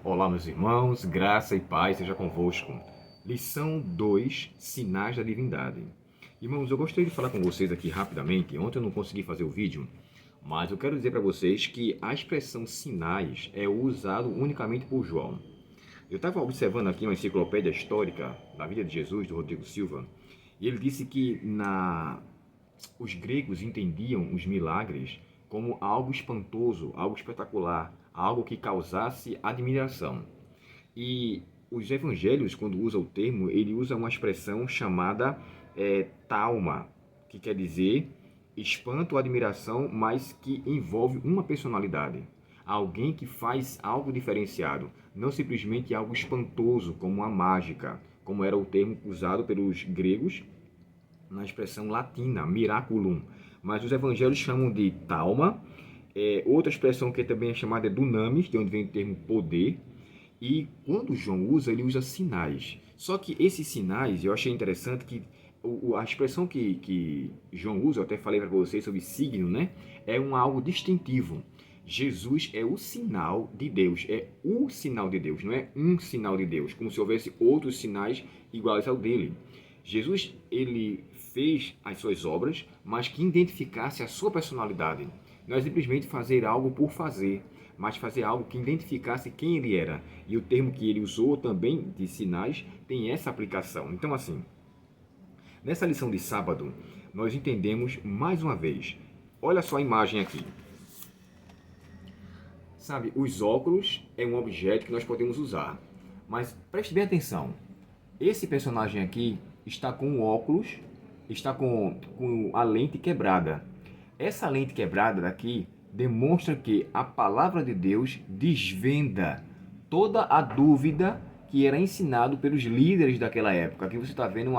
Olá, meus irmãos, graça e paz seja convosco. Lição 2, Sinais da Divindade. Irmãos, eu gostaria de falar com vocês aqui rapidamente. Ontem eu não consegui fazer o vídeo, mas eu quero dizer para vocês que a expressão sinais é usado unicamente por João. Eu estava observando aqui uma enciclopédia histórica da vida de Jesus, do Rodrigo Silva, e ele disse que os gregos entendiam os milagres como algo espantoso, algo espetacular, algo que causasse admiração. E os evangelhos, quando usa o termo, ele usa uma expressão chamada tauma, que quer dizer espanto ou admiração, mas que envolve uma personalidade. Alguém que faz algo diferenciado, não simplesmente algo espantoso, como a mágica, como era o termo usado pelos gregos na expressão latina, miraculum. Mas os evangelhos chamam de tauma. Outra expressão que também é chamada é dunamis, de onde vem o termo poder. E quando João usa, ele usa sinais. Só que esses sinais, eu achei interessante que a expressão que João usa, eu até falei para vocês sobre signo, né? É algo distintivo. Jesus é o sinal de Deus, é o sinal de Deus, não é um sinal de Deus, como se houvesse outros sinais iguais ao dele. Jesus, ele fez as suas obras, mas que identificasse a sua personalidade. Não é simplesmente fazer algo por fazer, mas fazer algo que identificasse quem ele era. E o termo que ele usou também, de sinais, tem essa aplicação. Então, assim, nessa lição de sábado, nós entendemos mais uma vez. Olha só a imagem aqui. Sabe, os óculos é um objeto que nós podemos usar. Mas preste bem atenção. Esse personagem aqui está com o óculos, está com a lente quebrada. Essa lente quebrada daqui demonstra que a palavra de Deus desvenda toda a dúvida que era ensinado pelos líderes daquela época. Aqui você está vendo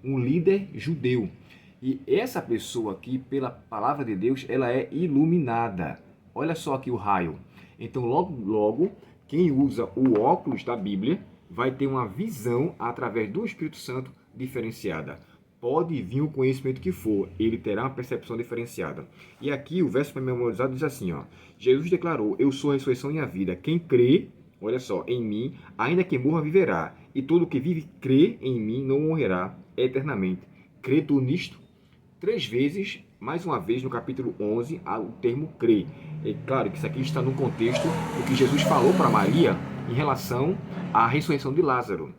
um líder judeu. E essa pessoa aqui, pela palavra de Deus, ela é iluminada. Olha só aqui o raio. Então, logo, quem usa o óculos da Bíblia vai ter uma visão através do Espírito Santo diferenciada. Pode vir o conhecimento que for, ele terá uma percepção diferenciada. E aqui o verso memorizado diz assim, ó: Jesus declarou: eu sou a ressurreição e a vida. Quem crê, olha só, em mim, ainda que morra, viverá. E todo que vive, crê em mim, não morrerá eternamente. Crê tu nisto? 3 vezes, mais uma vez, no capítulo 11, há o termo crê. É claro que isso aqui está no contexto do que Jesus falou para Maria em relação à ressurreição de Lázaro.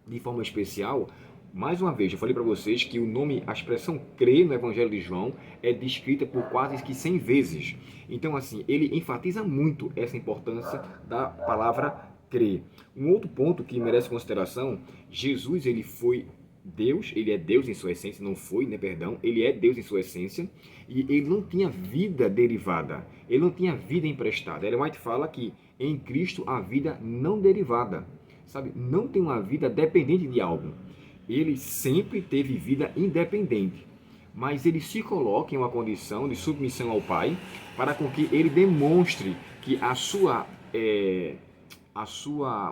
De forma especial, mais uma vez, eu falei para vocês que a expressão crer no Evangelho de João é descrita por quase que 100 vezes. Então, assim, ele enfatiza muito essa importância da palavra crer. Um outro ponto que merece consideração: Jesus, ele foi Deus, ele é Deus em sua essência, não foi, né, perdão, ele é Deus em sua essência, e ele não tinha vida derivada, ele não tinha vida emprestada. Ellen White fala que em Cristo a vida não derivada, sabe, não tem uma vida dependente de algo. Ele sempre teve vida independente, mas ele se coloca em uma condição de submissão ao Pai para com que ele demonstre que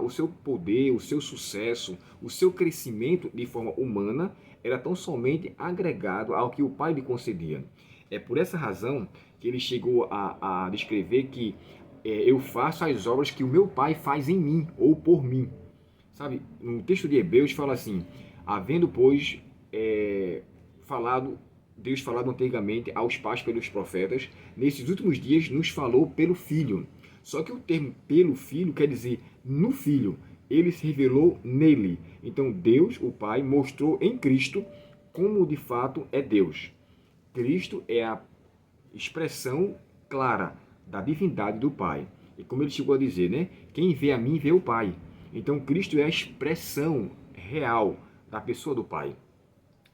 o seu poder, o seu sucesso, o seu crescimento de forma humana era tão somente agregado ao que o Pai lhe concedia. É por essa razão que ele chegou a descrever que eu faço as obras que o meu Pai faz em mim ou por mim. Sabe, no texto de Hebreus fala assim: havendo, pois, Deus falado antigamente aos pais pelos profetas, nesses últimos dias nos falou pelo Filho. Só que o termo pelo Filho quer dizer no Filho. Ele se revelou nele. Então Deus, o Pai, mostrou em Cristo como de fato é Deus. Cristo é a expressão clara da divindade do Pai. E como ele chegou a dizer, né? Quem vê a mim vê o Pai. Então Cristo é a expressão real da pessoa do Pai.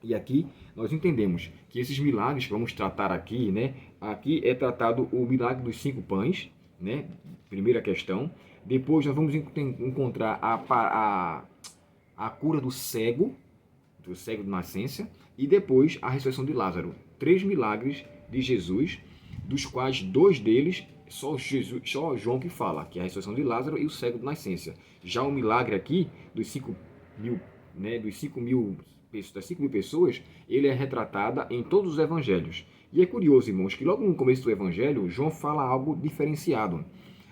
E aqui nós entendemos que esses milagres que vamos tratar aqui, né? Aqui é tratado o milagre dos 5 pães, né? Primeira questão. Depois nós vamos encontrar a cura do cego de nascença, e depois a ressurreição de Lázaro. 3 milagres de Jesus, dos quais 2 deles só João que fala, que é a ressurreição de Lázaro e o cego de nascença. Já o milagre aqui dos 5 mil, né, das 5 mil pessoas, ele é retratada em todos os evangelhos. E é curioso, irmãos, que logo no começo do evangelho, João fala algo diferenciado.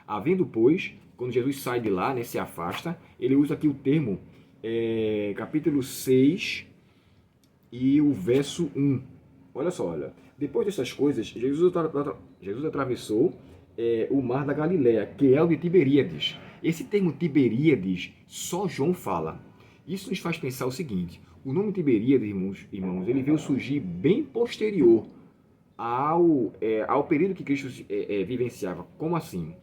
Havendo, pois, quando Jesus sai de lá, né, se afasta, ele usa aqui o termo, capítulo 6 e o verso 1. Olha só, olha. Depois dessas coisas, Jesus atravessou o mar da Galileia, que é o de Tiberíades. Esse termo Tiberíades, só João fala. Isso nos faz pensar o seguinte: o nome Tiberíades, irmãos, ele veio surgir bem posterior ao período que Cristo vivenciava. Como assim?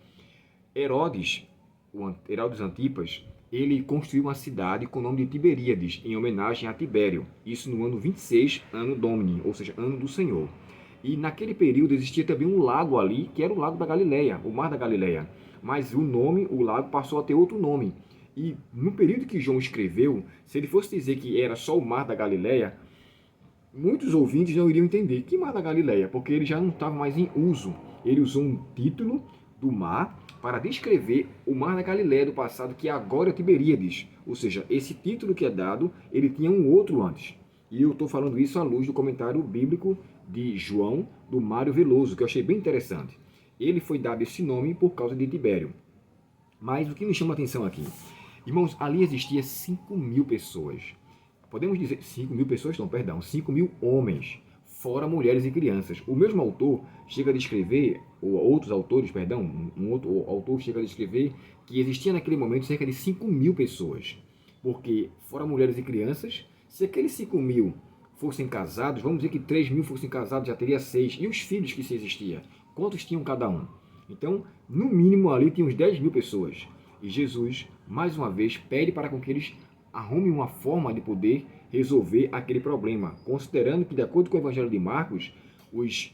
Herodes, Herodes Antipas, ele construiu uma cidade com o nome de Tiberíades, em homenagem a Tibério. Isso no ano 26, ano Domini, ou seja, ano do Senhor. E naquele período existia também um lago ali, que era o Lago da Galileia, o Mar da Galileia. Mas o lago passou a ter outro nome. E no período que João escreveu, se ele fosse dizer que era só o Mar da Galileia, muitos ouvintes não iriam entender que Mar da Galileia, porque ele já não estava mais em uso. Ele usou um título do mar para descrever o Mar da Galileia do passado, que agora é Tiberíades. Ou seja, esse título que é dado, ele tinha um outro antes. E eu estou falando isso à luz do comentário bíblico de João, do Mário Veloso, que eu achei bem interessante. Ele foi dado esse nome por causa de Tibério. Mas o que me chama a atenção aqui? Irmãos, ali existia 5.000 pessoas. Podemos dizer 5.000 pessoas, não, perdão, 5.000 homens, fora mulheres e crianças. O mesmo autor chega a descrever, ou outros autores, perdão, um outro autor chega a descrever que existia naquele momento cerca de 5.000 pessoas. Porque, fora mulheres e crianças, se aqueles 5.000 fossem casados, vamos dizer que 3.000 fossem casados, já teria 6. E os filhos que se existia? Quantos tinham cada um? Então, no mínimo ali tinha uns 10.000 pessoas. E Jesus, mais uma vez, pede para com que eles arrumem uma forma de poder resolver aquele problema, considerando que, de acordo com o Evangelho de Marcos, os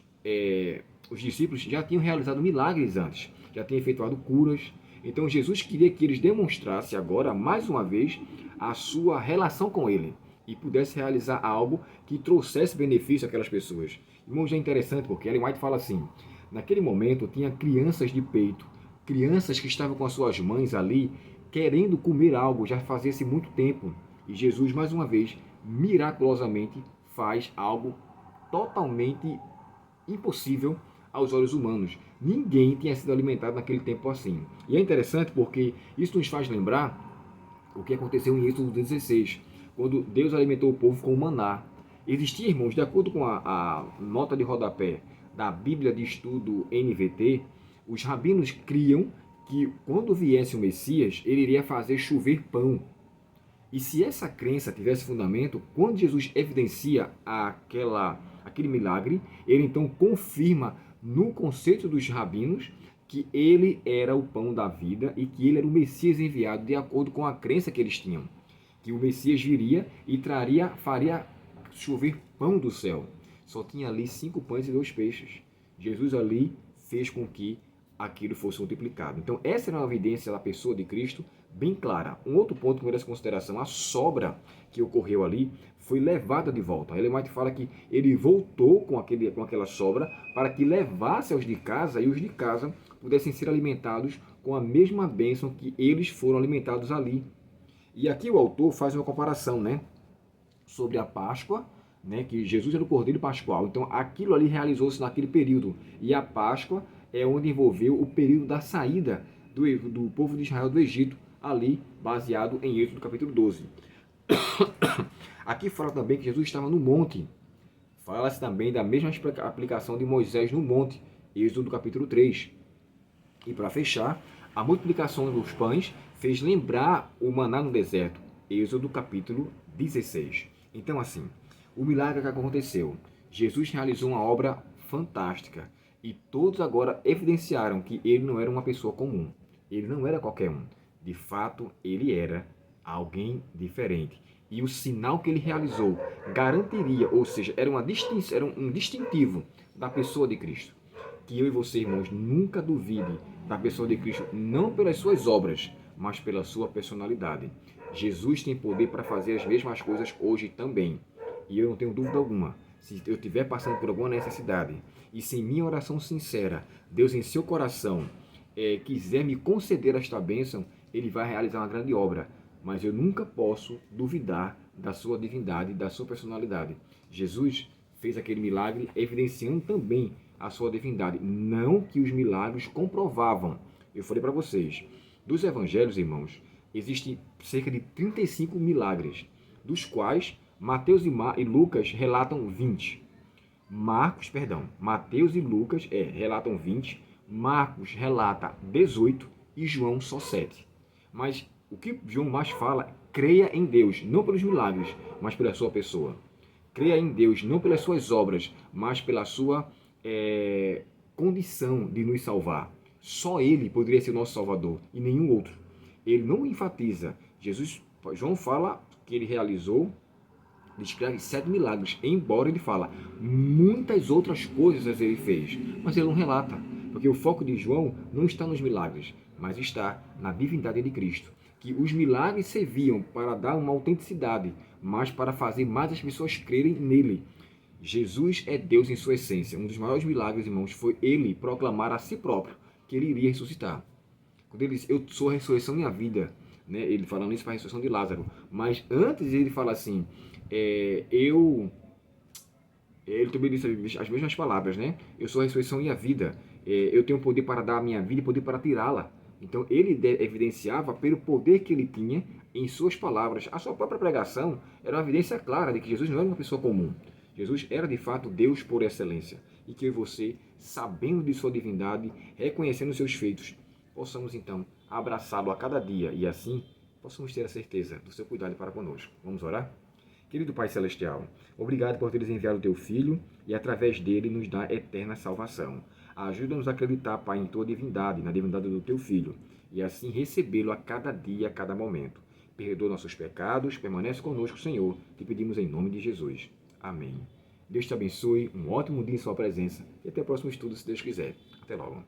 discípulos já tinham realizado milagres antes, já tinham efetuado curas. Então Jesus queria que eles demonstrassem agora, mais uma vez, a sua relação com ele e pudesse realizar algo que trouxesse benefício àquelas pessoas. Irmãos, é interessante porque Ellen White fala assim: naquele momento tinha crianças de peito, crianças que estavam com as suas mães ali, querendo comer algo, já fazia-se muito tempo. E Jesus, mais uma vez, miraculosamente, faz algo totalmente impossível aos olhos humanos. Ninguém tinha sido alimentado naquele tempo assim. E é interessante porque isso nos faz lembrar o que aconteceu em Êxodo 16, quando Deus alimentou o povo com o maná. Existia, irmãos, de acordo com a nota de rodapé da Bíblia de Estudo NVT, os rabinos criam que quando viesse o Messias, ele iria fazer chover pão. E se essa crença tivesse fundamento, quando Jesus evidencia aquele milagre, ele então confirma no conceito dos rabinos que ele era o pão da vida e que ele era o Messias enviado de acordo com a crença que eles tinham. Que o Messias viria e faria chover pão do céu. Só tinha ali 5 pães e 2 peixes. Jesus ali fez com que aquilo fosse multiplicado. Então essa era uma evidência da pessoa de Cristo bem clara. Um outro ponto que merece consideração: a sobra que ocorreu ali foi levada de volta. Ellen White fala que ele voltou com aquela sobra para que levasse aos de casa e os de casa pudessem ser alimentados com a mesma bênção que eles foram alimentados ali. E aqui o autor faz uma comparação, né, sobre a Páscoa, né, que Jesus era o Cordeiro Pascual. Então aquilo ali realizou-se naquele período. E a Páscoa é onde envolveu o período da saída do povo de Israel do Egito, ali baseado em Êxodo capítulo 12. Aqui fala também que Jesus estava no monte. Fala-se também da mesma aplicação de Moisés no monte, Êxodo capítulo 3. E para fechar, a multiplicação dos pães fez lembrar o maná no deserto, Êxodo capítulo 16. Então assim, o milagre que aconteceu, Jesus realizou uma obra fantástica e todos agora evidenciaram que ele não era uma pessoa comum, ele não era qualquer um. De fato, ele era alguém diferente. E o sinal que ele realizou garantiria, ou seja, era um distintivo da pessoa de Cristo. Que eu e você, irmãos, nunca duvide da pessoa de Cristo, não pelas suas obras, mas pela sua personalidade. Jesus tem poder para fazer as mesmas coisas hoje também. E eu não tenho dúvida alguma, se eu estiver passando por alguma necessidade, e se em minha oração sincera, Deus em seu coração quiser me conceder esta bênção, ele vai realizar uma grande obra. Mas eu nunca posso duvidar da sua divindade, da sua personalidade. Jesus fez aquele milagre evidenciando também a sua divindade. Não que os milagres comprovavam Eu falei para vocês, dos evangelhos, irmãos, existem cerca de 35 milagres, dos quais Mateus e Lucas relatam 20. Mateus e Lucas relatam 20, Marcos relata 18 e João só 7. Mas o que João mais fala, creia em Deus, não pelos milagres, mas pela sua pessoa. Creia em Deus, não pelas suas obras, mas pela sua condição de nos salvar. Só Ele poderia ser o nosso Salvador e nenhum outro. Ele não enfatiza. João fala que ele realizou, descreve 7 milagres, embora ele fala muitas outras coisas ele fez, mas ele não relata, porque o foco de João não está nos milagres, mas está na divindade de Cristo, que os milagres serviam para dar uma autenticidade, mas para fazer mais as pessoas crerem nele. Jesus é Deus em sua essência. Um dos maiores milagres, irmãos, foi ele proclamar a si próprio que ele iria ressuscitar. Quando ele diz, eu sou a ressurreição e a vida, né? Ele falando isso para a ressurreição de Lázaro. Mas antes ele fala assim, ele também disse as mesmas palavras, né? Eu sou a ressurreição e a vida. Eu tenho poder para dar a minha vida e poder para tirá-la. Então ele evidenciava pelo poder que ele tinha em suas palavras. A sua própria pregação era uma evidência clara de que Jesus não era uma pessoa comum. Jesus era de fato Deus por excelência. E que eu e você, sabendo de sua divindade, reconhecendo seus feitos, possamos então abraçá-lo a cada dia e assim possamos ter a certeza do seu cuidado para conosco. Vamos orar? Querido Pai Celestial, obrigado por teres enviado o teu Filho e através dele nos dá eterna salvação. Ajuda-nos a acreditar, Pai, em tua divindade, na divindade do teu Filho, e assim recebê-lo a cada dia, a cada momento. Perdoa nossos pecados, permanece conosco, Senhor, te pedimos em nome de Jesus. Amém. Deus te abençoe, um ótimo dia em sua presença e até o próximo estudo, se Deus quiser. Até logo.